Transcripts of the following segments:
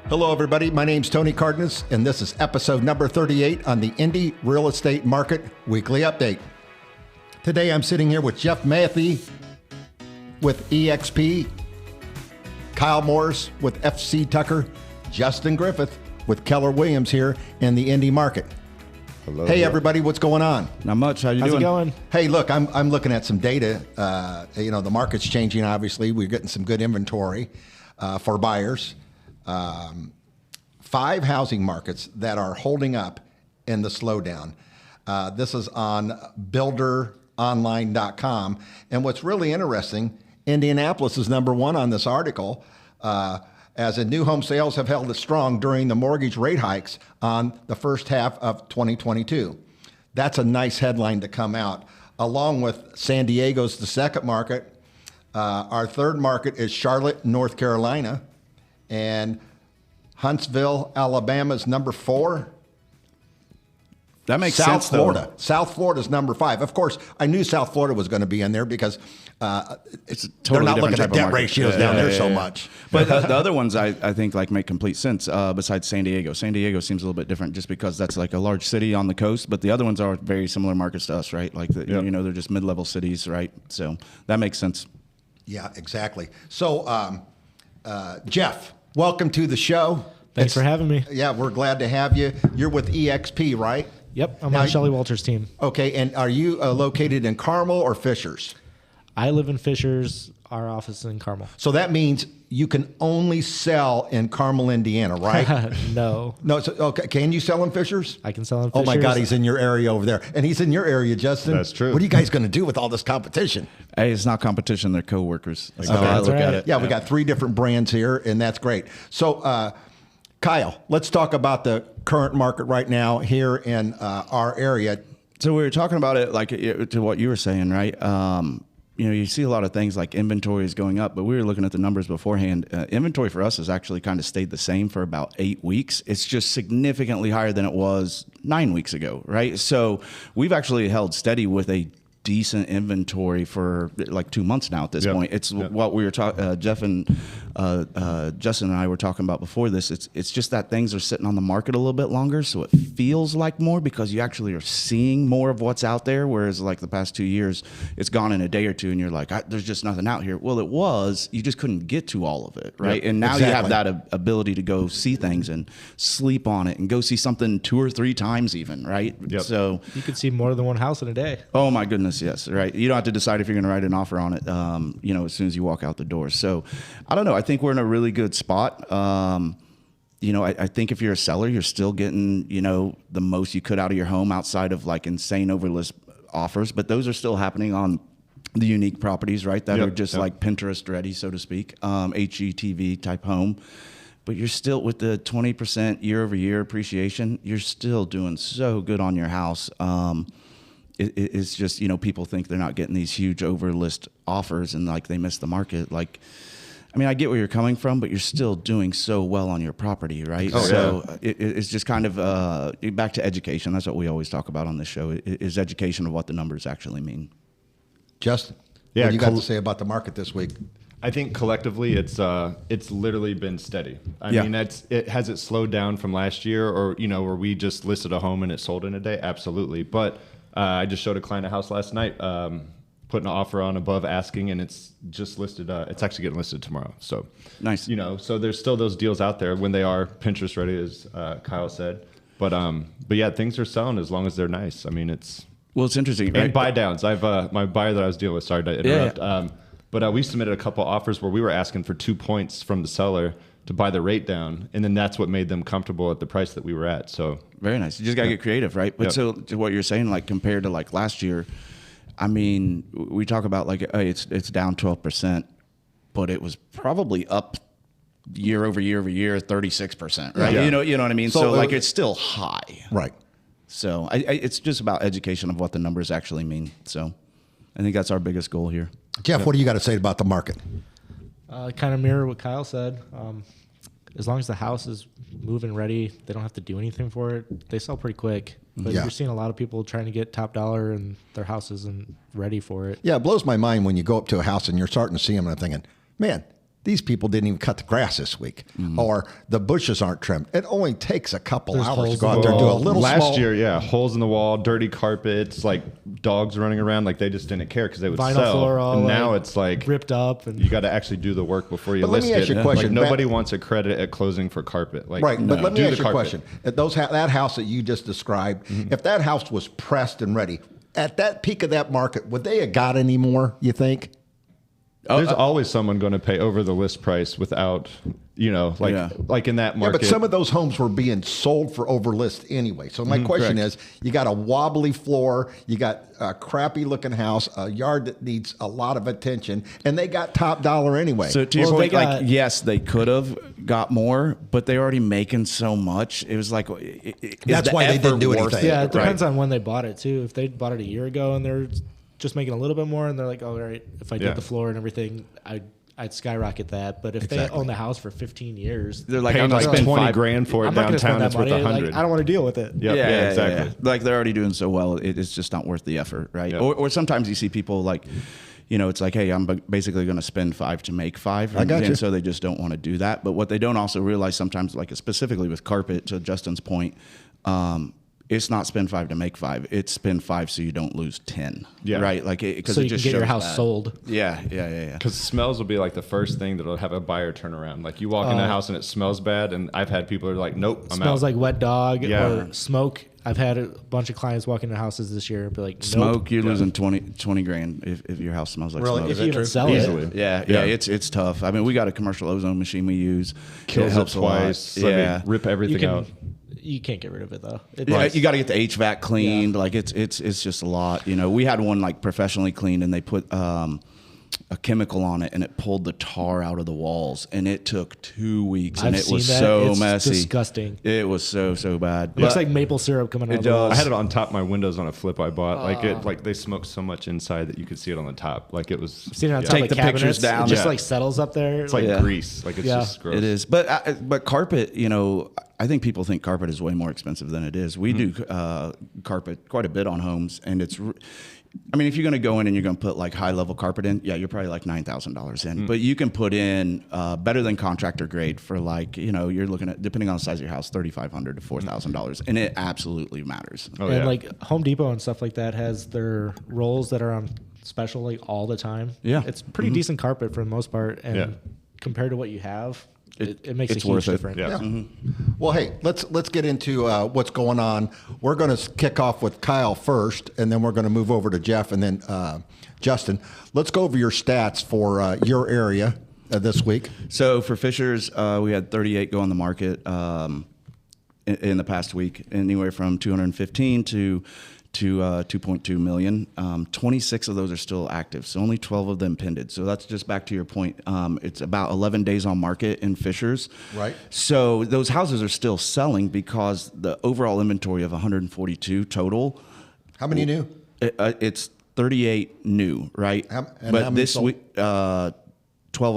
Hello, everybody. My name's Tony Cardenas, and this is episode number 38 on the Indy Real Estate Market Weekly Update. Today, I'm sitting here with Jeff Matthey with EXP, Kyle Morris with FC Tucker, Justin Griffith with Keller Williams here in the Indy market. Hello. Hey, everybody, what's going on? Not much. How you How's doing? it going? Hey, look, I'm looking at some data. The market's changing, obviously. We're getting some good inventory for buyers. 5 housing markets that are holding up in the slowdown. This is on BuilderOnline.com. And what's really interesting, Indianapolis is number 1 on this article, as in new home sales have held strong during the mortgage rate hikes on the first half of 2022. That's a nice headline to come out, along with San Diego's the second market. Our third market is Charlotte, North Carolina. And Huntsville, Alabama's number 4. That makes sense, South Florida. South Florida's number 5. Of course, I knew South Florida was going to be in there because It's a they're totally not looking different at type of debt market. ratios down there so much. But the other ones I think like make complete sense besides San Diego. San Diego seems a little bit different just because that's like a large city on the coast, but the other ones are very similar markets to us, right? Like, they're just mid-level cities, right? So that makes sense. Yeah, exactly. So, Jeff, welcome to the show. Thanks for having me. Yeah, we're glad to have you. You're with EXP, right? Yep, I'm Now, on Shelley Walters' team. Okay, and are you located in Carmel or Fishers? I live in Fishers. Our office is in Carmel. So that means you can only sell in Carmel, Indiana, right? No, No, so, okay. Can you sell in Fishers? I can sell in Oh Fishers. my God, he's in your area over there, and he's in your area, Justin. That's true. What are you guys going to do with all this competition? Hey, it's not competition; they're coworkers. That's Okay, how I that's look right. at it. Yeah, we got 3 different brands here, and that's great. So, Kyle, let's talk about the current market right now here in our area. So we were talking about it like to what you were saying, right? You see a lot of things like inventory is going up, but we were looking at the numbers beforehand. Inventory for us has actually kind of stayed the same for about 8 weeks. It's just significantly higher than it was 9 weeks ago, right? So we've actually held steady with a decent inventory for like 2 months now at this point. It's what we were talking, Jeff and Justin and I were talking about before this. It's just that things are sitting on the market a little bit longer, so it feels like more because you actually are seeing more of what's out there, whereas like the past 2 years, it's gone in a day or two and you're like, there's just nothing out here. Well, it was, you just couldn't get to all of it, right? And now you have that ability to go see things and sleep on it and go see something 2 or 3 times even, right? So You could see more than one house in a day. oh my goodness, yes, right. You don't have to decide if you're going to write an offer on it, as soon as you walk out the door. So I don't know. I think we're in a really good spot. I think if you're a seller, you're still getting, the most you could out of your home outside of like insane overlist offers. But those are still happening on the unique properties, right? That are just like Pinterest ready, so to speak, HGTV type home. But you're still with the 20% year over year appreciation, you're still doing so good on your house. It's just, people think they're not getting these huge overlist offers and like they miss the market. Like, I mean, I get where you're coming from, but you're still doing so well on your property, right? Oh, so it's just kind of back to education. That's what we always talk about on this show is education of what the numbers actually mean. Justin, Yeah, what do you got to say about the market this week? I think collectively it's literally been steady. I mean, has it slowed down from last year or, where we just listed a home and it sold in a day? Absolutely. But I just showed a client a house last night, putting an offer on above asking, and it's just listed. It's actually getting listed tomorrow. So Nice. So there's still those deals out there when they are Pinterest ready, as Kyle said. But yeah, things are selling as long as they're nice. I mean, it's interesting. and Right? buy downs. I've my buyer that I was dealing with. Sorry to interrupt. But we submitted a couple offers where we were asking for 2 points from the seller to buy the rate down, and then that's what made them comfortable at the price that we were at. So Very nice. You just got to get creative, right? But so to what you're saying, like compared to like last year, I mean, we talk about like it's down 12%, but it was probably up year over year, 36%, right? Yeah. You know what I mean? So like it's still high. Right. So it's just about education of what the numbers actually mean. So I think that's our biggest goal here. Jeff, what do you got to say about the market? Kind of mirror what Kyle said. As long as the house is moving ready, they don't have to do anything for it. They sell pretty quick. But Yeah. you're seeing a lot of people trying to get top dollar and their house isn't ready for it. Yeah, it blows my mind when you go up to a house and you're starting to see them and I'm thinking, man, these people didn't even cut the grass this week, or the bushes aren't trimmed. It only takes a couple There's hours holes to go in out the there and do a wall. little Last small. year, yeah, holes in the wall, dirty carpets, like dogs running around, like they just didn't care because they would Vinyl sell. floor all, and now like, it's like ripped up, and you got to actually do the work before you But let list me ask it. you a question. Like nobody That- wants a credit at closing for carpet. Like, Right, but let me do ask the you a carpet. question. At that house that you just described, if that house was pressed and ready, at that peak of that market, would they have got any more, you think? There's always someone going to pay over the list price without, like Yeah. like in that Yeah, market. but some of those homes were being sold for over list anyway. So my question correct. is, you got a wobbly floor, you got a crappy looking house, a yard that needs a lot of attention, and they got top dollar anyway. So to your Well, they point, like got- yes, they could have got more, but they're already making so much. It was like That's why they didn't do anything. yeah, it depends Right. on when they bought it too. If they bought it a year ago and they're just making a little bit more, and they're like, all right, if I did Yeah. the floor and everything, I'd skyrocket that. But if Exactly. they own the house for 15 years, They're like, paying I'm not like spending 20 $5 grand for it I'm not going to downtown. spend It's that worth money. 100. Like, I don't want to deal with it. Yep, yeah, exactly. Like they're already doing so well, it's just not worth the effort, right? Yeah. Or sometimes you see people like, it's like, hey, I'm basically going to spend 5 to make 5. I got you. And so they just don't want to do that. But what they don't also realize sometimes, like specifically with carpet, to Justin's point, it's not spend 5 to make 5. It's spend 5 so you don't lose 10. Yeah. Right. Like because So it you can just get your shows house that. sold. Yeah. Because smells will be like the first thing that'll have a buyer turn around. Like you walk in a house and it smells bad, and I've had people who are like, "Nope, I'm Smells out." like wet dog Yeah. or smoke. I've had a bunch of clients walk into houses this year and be like, nope. Smoke, you're losing 20 grand if your house smells like Really? smoke. If you even sell Easily. it. Yeah, it's tough. I mean, we got a commercial ozone machine we use. Kills it helps a lot. twice. So Yeah, they rip You everything out. can't get rid of it though. yeah. You got to get the HVAC cleaned. Like it's just a lot. We had one like professionally cleaned, and they put a chemical on it, and it pulled the tar out of the walls, and it took 2 weeks, and I've it was seen that. so It's messy. disgusting. It was so bad. Looks But- like maple syrup coming out It of the does. walls. I had it on top of my windows on a flip I bought. Like they smoked so much inside that you could see it on the top. Like it was. I've seen it on yeah. top Take of the pictures cabinets. down. It just Yeah. like settles up there. It's like Yeah. grease. Like it's Yeah. just gross. It is, but carpet. I think people think carpet is way more expensive than it is. We do carpet quite a bit on homes, and it's. I mean, if you're going to go in and you're going to put like high level carpet in, yeah, you're probably like $9,000 in. But you can put in better than contractor grade for like you're looking at, depending on the size of your house, $3,500 to $4,000, and it absolutely matters. Oh, and yeah. like Home Depot and stuff like that has their rolls that are on special like all the time. Yeah. It's pretty decent carpet for the most part, and Yeah. compared to what you have, it makes it's a huge worth it. difference. Yeah. Yeah. Well, hey, let's get into what's going on. We're going to kick off with Kyle first, and then we're going to move over to Jeff, and then Justin. Let's go over your stats for your area this week. So for Fishers, we had 38 go on the market in the past week, anywhere from 215 to 2.2 million. 26 of those are still active, so only 12 of them pended. So that's just back to your point. It's about 11 days on market in Fishers. Right. So those houses are still selling because the overall inventory of 142 total. How many new? It's 38 new, right? And how but many this sold? week, 12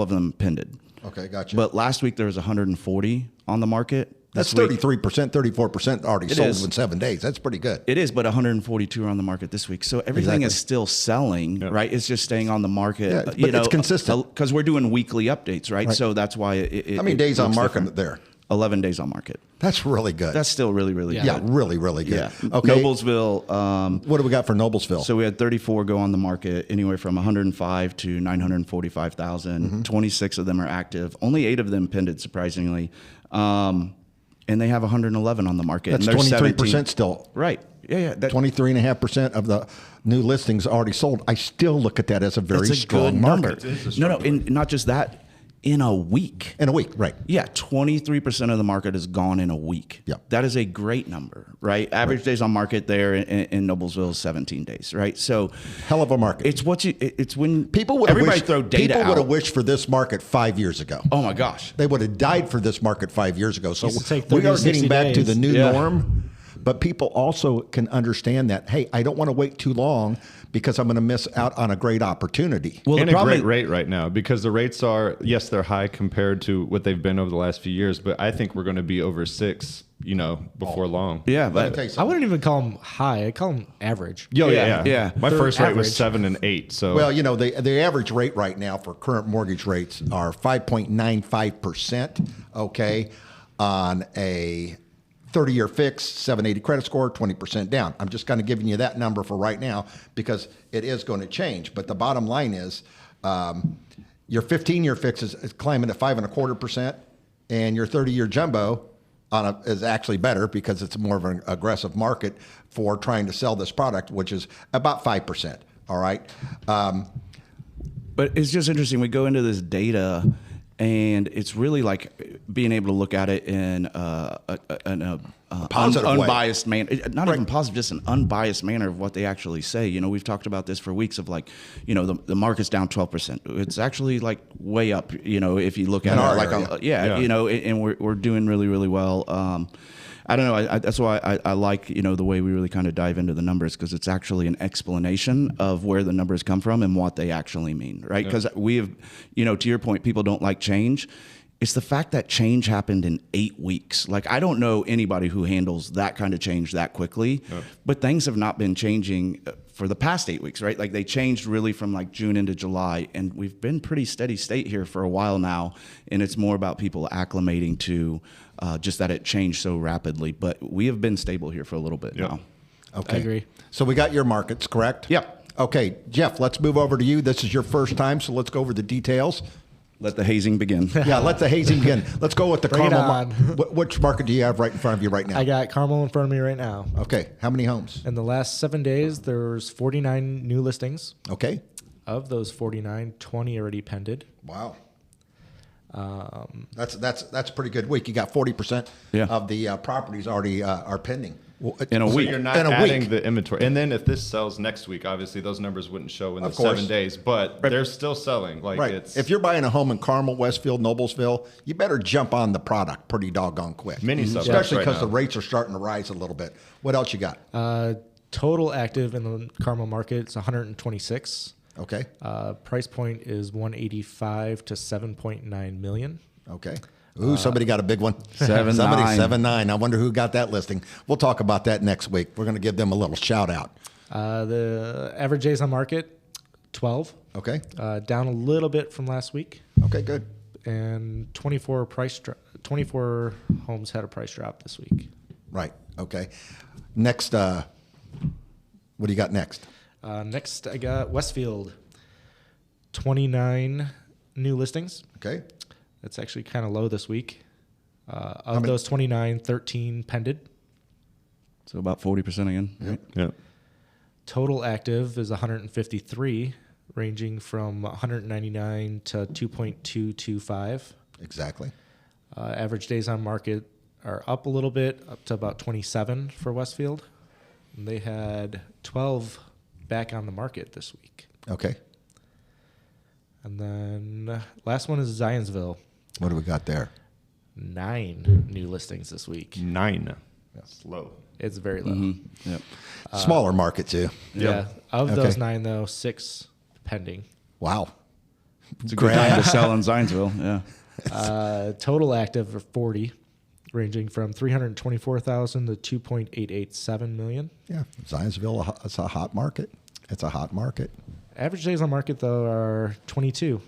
of them pended. Okay, gotcha. But last week there was 140 on the market. That's This week- 33%, 34% already It sold is. in 7 days. That's pretty good. It is, but 142 are on the market this week. So everything Exactly. is still selling, right? It's just staying on the market. Yeah, but it's consistent. Because we're doing weekly updates, right? So that's why it How many it days on looks market different. there? 11 days on market. That's really good. That's still really, really Yeah. good. yeah, really, really good. Yeah. Okay. Noblesville. What do we got for Noblesville? So we had 34 go on the market, anywhere from 105 to 945,000. Mm-hmm. 26 of them are active. Only 8 of them pended, surprisingly. And they have 111 on the market. That's and there's 23% 17 still. Right. Yeah. That, 23.5% of the new listings already sold. I still look at that as a very that's a strong good market. number. No, and not just that. In a week. In a week, right. Yeah, 23% of the market is gone in a week. Yeah. That is a great number, right? Average days on market there in Noblesville is 17 days, right? So Hell of a market. it's when People would have everybody wished, throw data people would have out. wished for this market 5 years ago. Oh my gosh. They would have died for this market 5 years ago. So Used to take we 30 are to 60 getting back to days. the new Yeah. norm. but people also can understand that, hey, I don't want to wait too long because I'm going to miss out on a great opportunity. Well, and the a problem great rate right now, because the rates are, yes, they're high compared to what they've been over the last few years, but I think we're going to be over 6, before long. yeah, Let me but tell you I something. wouldn't even call them high. I call them average. Yeah. My They're first rate average. was 7 and 8. So Well, the average rate right now for current mortgage rates are 5.95%, okay, on a 30-year fix, 780 credit score, 20% down. I'm just kind of giving you that number for right now because it is going to change. But the bottom line is your 15-year fix is climbing at 5.25%, and your 30-year jumbo is actually better because it's more of an aggressive market for trying to sell this product, which is about 5%. All right. But it's just interesting. We go into this data, and it's really like being able to look at it in a positive way. unbiased manner. Not even positive, just an unbiased manner of what they actually say. We've talked about this for weeks of the market's down 12%. It's actually like way up, if you look at In our it. area. And we're doing really, really well. I don't know. That's why I like, the way we really kind of dive into the numbers, because it's actually an explanation of where the numbers come from and what they actually mean, right? Because we have, to your point, people don't like change. It's the fact that change happened in 8 weeks. Like, I don't know anybody who handles that kind of change that quickly, but things have not been changing for the past 8 weeks, right? Like, they changed really from like June into July, and we've been pretty steady state here for a while now, and it's more about people acclimating to just that it changed so rapidly. But we have been stable here for a little bit now. Okay. I agree. So we got your markets, correct? Yep. Okay, Jeff, let's move over to you. This is your first time, so let's go over the details. Let the hazing begin. Yeah, let the hazing begin. Let's go with the Bring it Carmel. on. Which market do you have right in front of you right now? I got Carmel in front of me right now. Okay, how many homes? In the last 7 days, there's 49 new listings. Okay. Of those 49, 20 already pended. Wow. That's a pretty good week. You got 40% Yeah. of the properties already are pending. In a So week. you're not In a adding week. the inventory. And then if this sells next week, obviously those numbers wouldn't show in the Of course. 7 days, but they're still selling. Like Right. it's If you're buying a home in Carmel, Westfield, Noblesville, you better jump on the product pretty doggone quick. Mini suburbs Especially right because now. the rates are starting to rise a little bit. What else you got? Total active in the Carmel market is 126. Okay. Price point is 185 to 7.9 million. Okay. Ooh, somebody got a big one. 7.9. Somebody 7.9. I wonder who got that listing. We'll talk about that next week. We're going to give them a little shout out. The average days on market, 12. Okay. Down a little bit from last week. Okay, good. And 24 homes had a price drop this week. Right. Okay. Next, what do you got next? Next, I got Westfield, 29 new listings. Okay. That's actually kind of low this week. Of those 29, 13 pended. So about 40% again. Right? yeah. Total active is 153, ranging from 199 to 2.225. Exactly. Average days on market are up a little bit, up to about 27 for Westfield. And they had 12 back on the market this week. Okay. And then last one is Zionsville. What do we got there? 9 new listings this week. 9. That's low. It's very low. Mm-hmm. Yep. Smaller market too. Yeah. Of Okay. those 9, though, 6 pending. Wow. It's a good time to sell in Zionsville. Yeah. Total active are 40, ranging from 324,000 to 2.887 million. Yeah. Zionsville, it's a hot market. It's a hot market. Average days on market, though, are 22.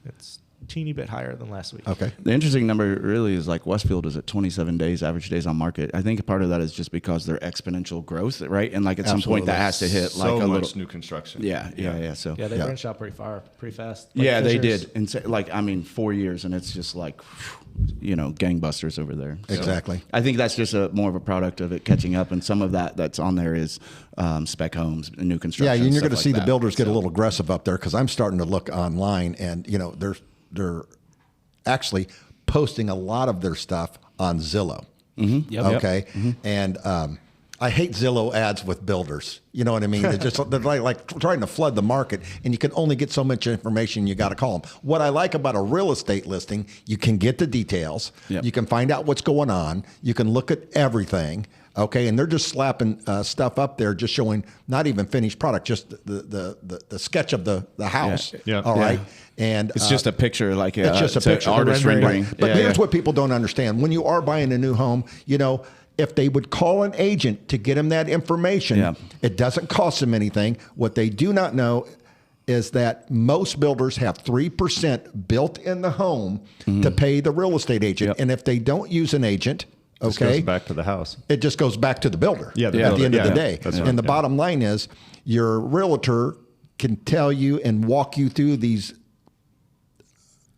It's a teeny bit higher than last week. Okay. The interesting number really is like Westfield is at 27 days, average days on market. I think part of that is just because they're exponential growth, right? And like at some point Absolutely. that has to hit like So a much little. new construction. Yeah. So Yeah, they Yeah. branched out pretty far, pretty fast. Like yeah, they Fishers. did. And so, 4 years, and it's just like, gangbusters over there. So Exactly. I think that's just more of a product of it catching up, and some of that's on there is spec homes, new construction. Yeah, and you're stuff going to like see the that. builders get a So- little aggressive up there because I'm starting to look online, and they're actually posting a lot of their stuff on Zillow. Yep. Okay, and I hate Zillow ads with builders. You know what I mean? They're like trying to flood the market, and you can only get so much information. You got to call them. What I like about a real estate listing, you can get the details. Yep. You can find out what's going on. You can look at everything. Okay, and they're just slapping stuff up there, just showing not even finished product, just the sketch of the house. Yeah. All right, and It's just a picture, like it's just a picture, artist rendering. Right. But here's what people don't understand: when you are buying a new home, if they would call an agent to get them that information, it doesn't cost them anything. What they do not know is that most builders have 3% built in the home to pay the real estate agent, and if they don't use an agent. This goes back to the house. It just goes back to the builder at the end of the day. That's and the bottom line is your realtor can tell you and walk you through these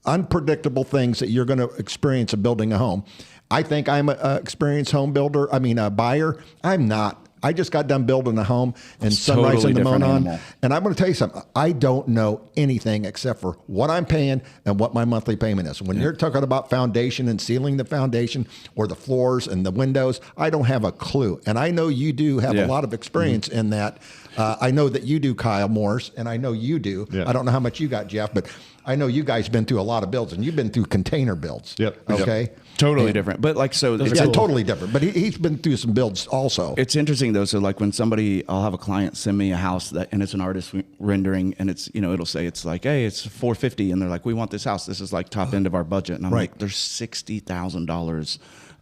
unpredictable things that you're going to experience in building a home. I think I'm an experienced home builder. A buyer. I'm not. I just got done building a home in Sunrise totally and the different Monon. animal. And I'm going to tell you something. I don't know anything except for what I'm paying and what my monthly payment is. When you're talking about foundation and sealing the foundation or the floors and the windows, I don't have a clue. And I know you do have a lot of experience in that. I know that you do, Kyle Morse, and I know you do. Yeah. I don't know how much you got, Jeff, but I know you guys been through a lot of builds, and you've been through container builds. Yep. Okay. Totally different. But like, so Yeah, totally different. But he's been through some builds also. it's interesting though. So like when I'll have a client send me a house and it's an artist rendering, and it's, it'll say it's like, hey, it's $450, and they're like, we want this house. This is like top end of our budget. And I'm like, there's $60,000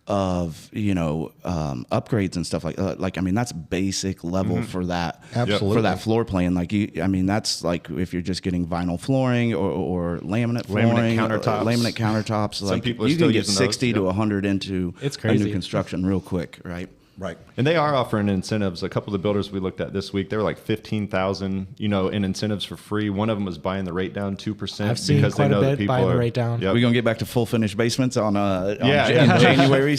of upgrades and stuff like that's basic level for that. Absolutely. For that floor plan. Like that's like if you're just getting vinyl flooring or laminate flooring, laminate countertops. Like people are you still can get using 60 those. to 100 into It's a crazy. new construction real quick, right? Right. And they are offering incentives. A couple of the builders we looked at this week, they were like $15,000, in incentives for free. One of them was buying the rate down 2% I've seen because quite they know a that bit people buying the are rate down. Yep. We're gonna get back to full finished basements on Yeah. January.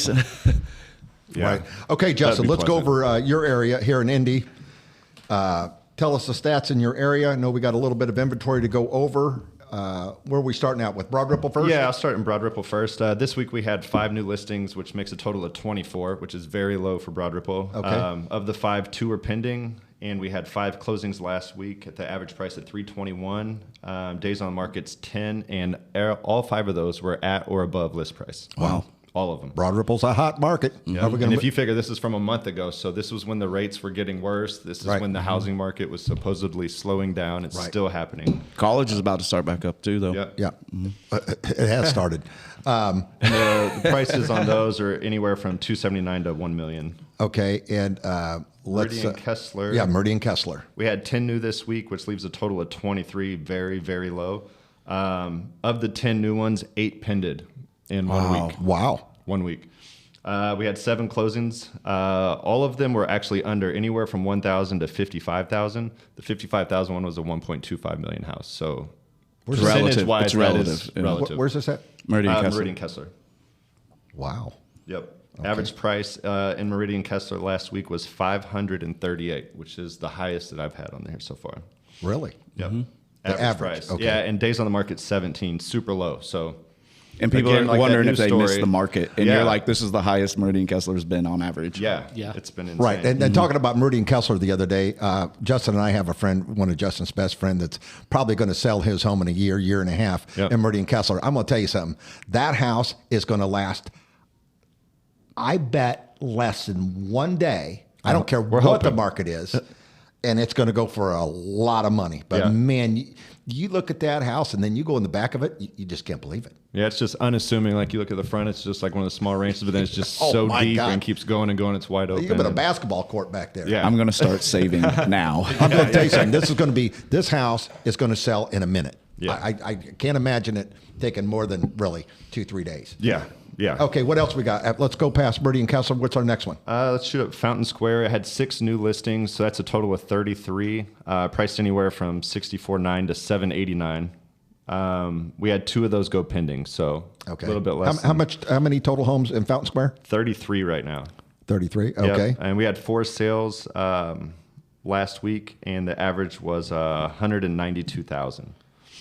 Yeah. Right. Okay, Justin, be let's go pleasant. over your area here in Indy. Tell us the stats in your area. I know we got a little bit of inventory to go over. Where are we starting out with? Broad Ripple first? Yeah, I'll start in Broad Ripple first. This week we had 5 new listings, which makes a total of 24, which is very low for Broad Ripple. Okay. Of the 5, 2 were pending, and we had 5 closings last week at the average price at $321. Days on the market's 10, and all 5 of those were at or above list price. Wow. All of them. Broad Ripple's a hot market. Yeah. Are we And gonna if you figure this is from a month ago, so this was when the rates were getting worse. This is Right. when the housing market was supposedly slowing down. It's Right. still happening. College is about to start back up too, though. Yeah. Yeah. It has started. And the prices on those are anywhere from $279 to $1 million. Okay, and let's... Meridian Kessler. Yeah, Meridian Kessler. We had 10 new this week, which leaves a total of 23, very, very low. Of the 10 new ones, 8 pended in 1 week. Wow. 1 week. We had 7 closings. All of them were actually under anywhere from 1,000 to 55,000. The 55,000 one was a 1.25 million house. So It's relative. percentage-wise, It's that relative. is Yeah. relative. Where's this at? Meridian Kessler. Meridian Kessler. Wow. Yep. Average price in Meridian Kessler last week was $538, which is the highest that I've had on there so far. Really? Yep. The average, price. okay. Yeah, and days on the market 17, super low. So And people Again, are like that wondering news if they missed story. the market. And Yeah. you're like, this is the highest Meridian Kessler's been on average. yeah, Yeah. it's been insane. Right. And talking about Meridian Kessler the other day, Justin and I have a friend, one of Justin's best friend, that's probably going to sell his home in a year and a half Yep. in Meridian Kessler. I'm going to tell you something. That house is going to last, I bet, less than 1 day. I don't care what the hoping. market is. And it's going to go for a lot of money. But Yeah. man, you look at that house and then you go in the back of it, you just can't believe it. Yeah, it's just unassuming. Like you look at the front, it's just like one of the small ranches, but then it's just Oh, so my deep God. and keeps going and going. It's wide open. You have a and- basketball court back there. Yeah. I'm going to start saving now. I'm going to tell you something. This house is going to sell in a minute. Yeah. I can't imagine it taking more than really 2-3 days. Yeah. Yeah. Okay, what else we got? Let's go past Meridian Kessler. What's our next one? Let's shoot up Fountain Square. It had 6 new listings, so that's a total of 33. Priced anywhere from $64.9 to $789. We had 2 of those go pending, so Okay. a little bit less. How many total homes in Fountain Square? 33 right now. 33. Yep. Okay. And we had 4 sales last week, and the average was 192,000.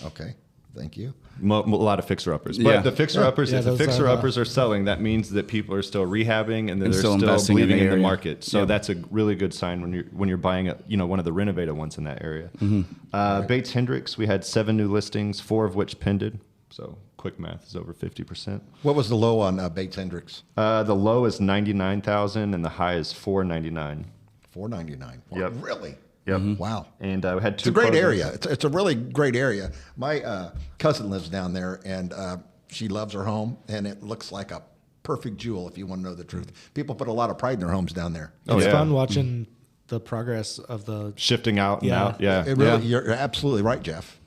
Okay. Thank you. A lot of fixer-uppers. But Yeah. the fixer-uppers, Yeah, if the those are, fixer-uppers are selling, that means that people are still rehabbing and then And they're still still investing in believing the in the area. market. So Yeah. that's a really good sign when you're buying one of the renovated ones in that area. Bates Hendricks, we had 7 new listings, 4 of which pended. So quick math is over 50%. What was the low on Bates Hendricks? The low is 99,000 and the high is 499. $499. Yep. Really? Yep. Wow. And we had two. It's a great closings. area. It's a really great area. My cousin lives down there, and she loves her home, and it looks like a perfect jewel, if you want to know the truth. People put a lot of pride in their homes down there. Oh, It's yeah. fun watching the progress of the Shifting out and Yeah. out. Yeah. It really, You're absolutely right, Jeff.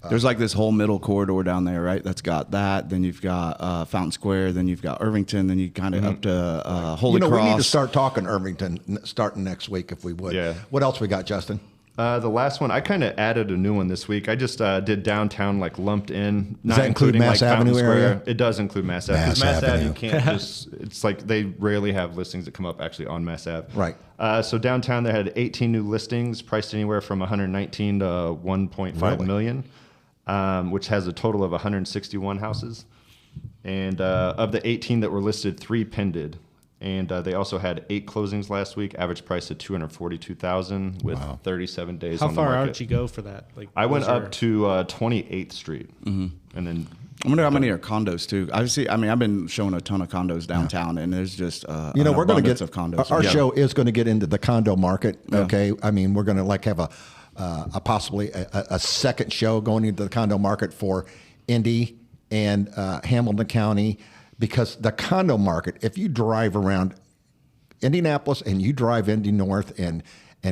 There's like this whole middle corridor down there, right? That's got that. Then you've got Fountain Square. Then you've got Irvington. Then you kind of up to Holy Cross. We need to start talking Irvington starting next week if we would. Yeah. What else we got, Justin? The last one, I kind of added a new one this week. I just did downtown, like lumped in. Does that include including, Mass like, Fountain Avenue area? Square. It does include Mass Ave. 'Cause Mass Mass Ave, Avenue. you can't just, it's like they rarely have listings that come up actually on Mass Ave. Right. So downtown, they had 18 new listings, priced anywhere from 119 to 1.5 Really? million, which has a total of 161 houses. And of the 18 that were listed, 3 pended. And they also had 8 closings last week. Average price of $242,000 with 37 days How on the far market. out you go for that? Like I went those up are- to 28th Street, and then I wonder how many are condos too. I've been showing a ton of condos downtown, and there's just We're an going to abundance get of condos. Our Yeah. show is going to get into the condo market. Okay, I mean we're going to have a possibly a second show going into the condo market for Indy and Hamilton County, because the condo market, if you drive around Indianapolis and you drive Indy North and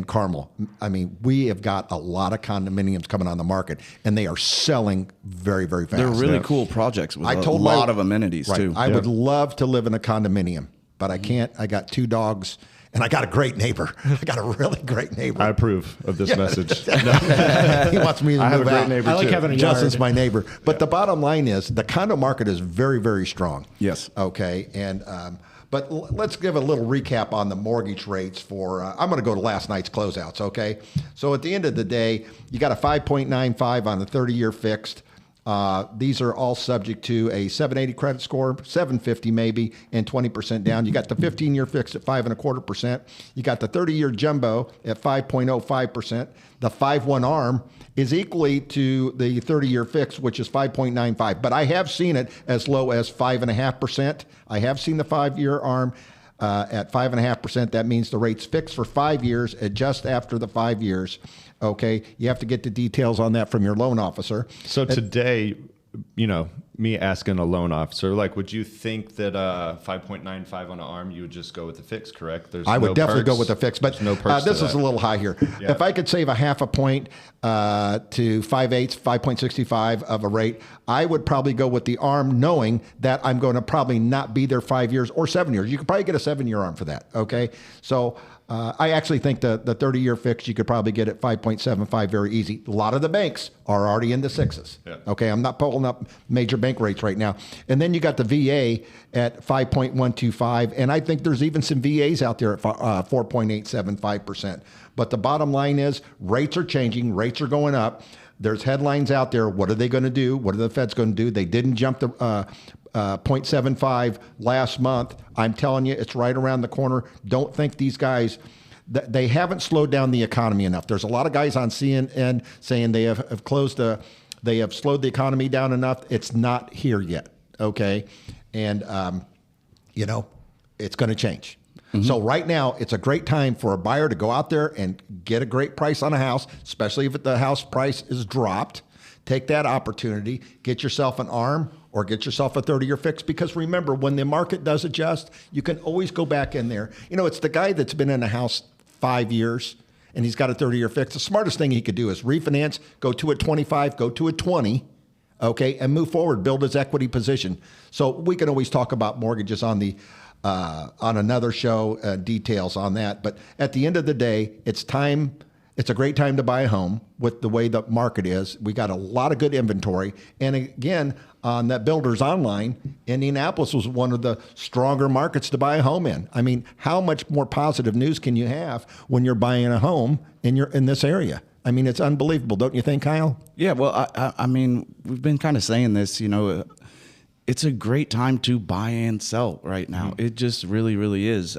Carmel, I mean, we have got a lot of condominiums coming on the market, and they are selling very, very fast. They're really cool projects with I a told lot of amenities Right. too. I would love to live in a condominium, but I can't. I got 2 dogs, and I got a great neighbor. I got a really great neighbor. I approve of this message. He wants me to I have a move great out. neighbor I like too. having a Justin's yard. my neighbor. But the bottom line is the condo market is very, very strong. Yes. Okay. And but let's give a little recap on the mortgage rates for. I'm going to go to last night's closeouts. Okay. So at the end of the day, you got a 5.95 on the 30-year fixed. These are all subject to a 780 credit score, 750 maybe, and 20% down. You got the 15-year fixed at 5.25%. You got the 30-year jumbo at 5.05%. The 5/1 ARM is equally to the 30-year fixed, which is 5.95. But I have seen it as low as 5.5%. I have seen the 5-year ARM at 5.5%. That means the rate's fixed for 5 years at just after the 5 years. Okay, you have to get the details on that from your loan officer. So today, me asking a loan officer, like, would you think that 5.95 on an ARM, you would just go with the fix, correct? I would no definitely perks? go with the fix, but There's no perks to this is that. a little high here. Yeah. If I could save a half a point to 5/8, 5.65 of a rate, I would probably go with the ARM, knowing that I'm going to probably not be there 5 years or 7 years. You could probably get a 7-year ARM for that. Okay, so I actually think the 30-year fix you could probably get at 5.75 very easy. A lot of the banks are already in the 6s. Yeah. Okay, I'm not pulling up major bank rates right now. And then you got the VA at 5.125, and I think there's even some VAs out there at 4.875%. But the bottom line is rates are changing, rates are going up. There's headlines out there. What are they going to do? What are the Feds going to do? They didn't jump the 0.75 last month. I'm telling you, it's right around the corner. Don't think these guys, they haven't slowed down the economy enough. There's a lot of guys on CNN saying they have they have slowed the economy down enough. It's not here yet. Okay. And, it's going to change. So right now, it's a great time for a buyer to go out there and get a great price on a house, especially if the house price is dropped. Take that opportunity, get yourself an ARM or get yourself a 30-year fix, because remember, when the market does adjust, you can always go back in there. It's the guy that's been in a house 5 years and he's got a 30-year fix. The smartest thing he could do is refinance, go to a 25, go to a 20, okay, and move forward, build his equity position. So we can always talk about mortgages on another show, details on that. But at the end of the day, it's time. It's a great time to buy a home with the way the market is. We got a lot of good inventory. And again, on that BuilderOnline, Indianapolis was one of the stronger markets to buy a home in. I mean, how much more positive news can you have when you're buying a home in this area? I mean, it's unbelievable, don't you think, Kyle? Yeah, well, I mean, we've been kind of saying this, it's a great time to buy and sell right now. It just really, really is.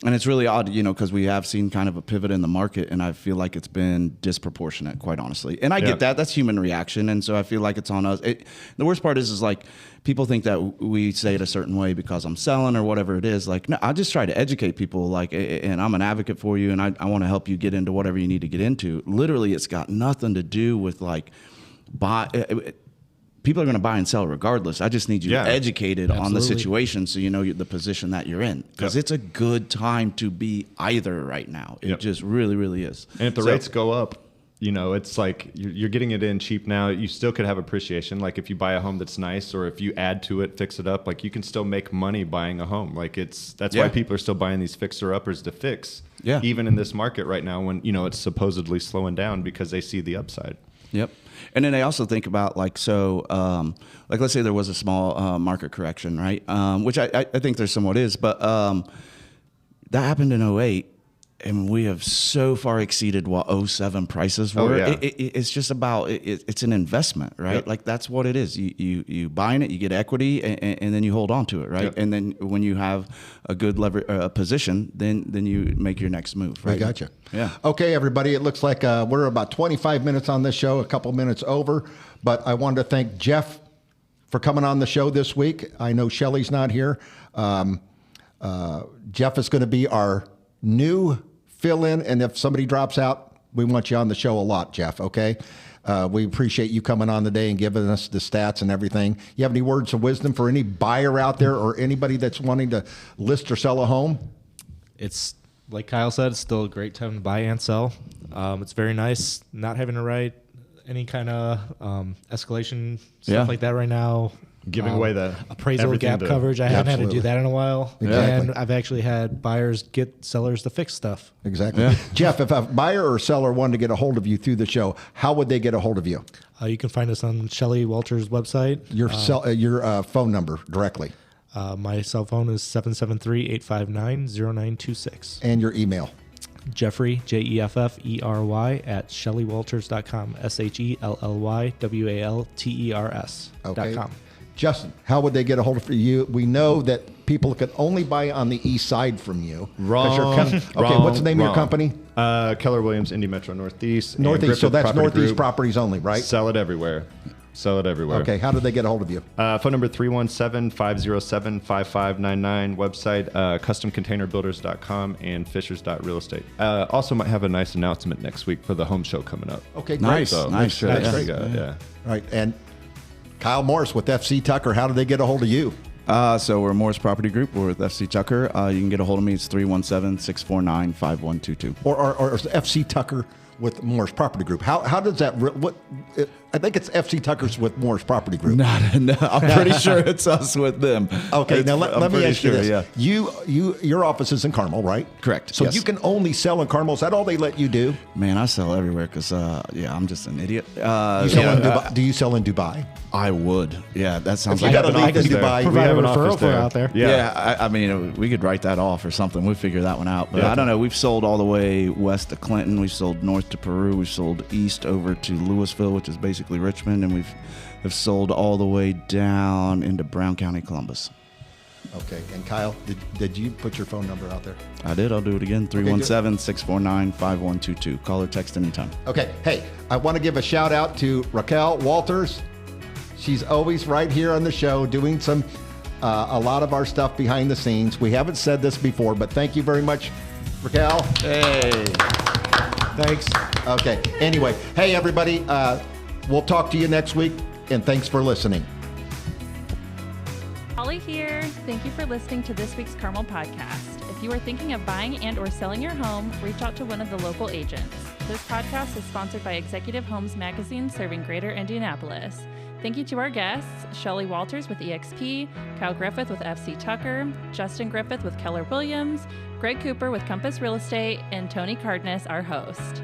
And it's really odd, because we have seen kind of a pivot in the market, and I feel like it's been disproportionate, quite honestly. And I get that. That's human reaction. And so I feel like it's on us. The worst part is like people think that we say it a certain way because I'm selling or whatever it is. Like, no, I just try to educate people, and I'm an advocate for you, and I want to help you get into whatever you need to get into. Literally, it's got nothing to do with people are going to buy and sell regardless. I just need you educated on the situation so you know the position that you're in. Because it's a good time to be either right now. It just really, really is. And if the rates go up, it's like you're getting it in cheap now. You still could have appreciation. Like if you buy a home that's nice, or if you add to it, fix it up, like you can still make money buying a home. Like that's why people are still buying these fixer-uppers to fix. Yeah. Even in this market right now when, it's supposedly slowing down because they see the upside. Yep. And then they also think about let's say there was a small market correction, right? Which I think there somewhat is, but that happened in 2008, and we have so far exceeded what 2007 prices were. It's just about it's an investment, right? Yep. Like that's what it is. You buying it, you get equity, and then you hold on to it, right? Yep. And then when you have a good position, then you make your next move. Right? I gotcha. Yeah. Okay, everybody. It looks like we're about 25 minutes on this show, a couple minutes over. But I wanted to thank Jeff for coming on the show this week. I know Shelly's not here. Jeff is going to be our new fill-in, and if somebody drops out, we want you on the show a lot, Jeff, okay? We appreciate you coming on today and giving us the stats and everything. You have any words of wisdom for any buyer out there or anybody that's wanting to list or sell a home? It's, like Kyle said, it's still a great time to buy and sell. It's very nice not having to write any kind of escalation stuff like that right now. Giving away the appraisal gap coverage. I haven't had to do that in a while. Exactly. And I've actually had buyers get sellers to fix stuff. Exactly. Yeah. Jeff, if a buyer or seller wanted to get a hold of you through the show, how would they get a hold of you? You can find us on Shelly Walters' website. Your phone number directly. My cell phone is 773-859-0926. And your email? Jeffrey, JEFFERY at ShellyWalters.com. SHELLYWALTERS.com. Justin, how would they get a hold of you? We know that people can only buy on the east side from you. Wrong. What's the name of your company? Keller Williams, Indy Metro Northeast. Northeast, so that's Northeast Properties only, right? Sell it everywhere. Okay, how did they get a hold of you? Phone number 317-507-5599. Website, customcontainerbuilders.com and fishers.realestate. Also might have a nice announcement next week for the home show coming up. Okay, great. Nice. So nice. Sure yeah. All right, and Kyle Morris with FC Tucker, how did they get a hold of you? So we're Morris Property Group. We're with FC Tucker. You can get a hold of me. It's 317-649-5122. Or FC Tucker with Morris Property Group. How does that? I think it's FC Tucker's with Morris Property Group. No, I'm pretty sure it's us with them. Okay, now let me ask you this. Yeah. Your office is in Carmel, right? Correct. So yes. you can only sell in Carmel. Is that all they let you do? Man, I sell everywhere because I'm just an idiot. You sell in Dubai? Do you sell in Dubai? I would. Yeah, that sounds like like you got to leave in Dubai. Provide a referral for out there. Yeah, I mean, we could write that off or something. We'll figure that one out. But I don't know. We've sold all the way west to Clinton. We've sold north to Peru. We've sold east over to Louisville, which is basically Richmond, and have sold all the way down into Brown County, Columbus. Okay, and Kyle, did you put your phone number out there? I did. I'll do it again. 317-649-5122. Call or text anytime. Okay. Hey, I want to give a shout out to Raquel Walters. She's always right here on the show doing a lot of our stuff behind the scenes. We haven't said this before, but thank you very much, Raquel. Hey. Thanks. Okay. Anyway, hey, everybody. We'll talk to you next week, and thanks for listening. Holly here. Thank you for listening to this week's Carmel podcast. If you are thinking of buying and or selling your home, reach out to one of the local agents. This podcast is sponsored by Executive Homes Magazine, serving Greater Indianapolis. Thank you to our guests, Shelly Walters with EXP, Kyle Griffith with FC Tucker, Justin Griffith with Keller Williams, Greg Cooper with Compass Real Estate, and Tony Cardenas, our host.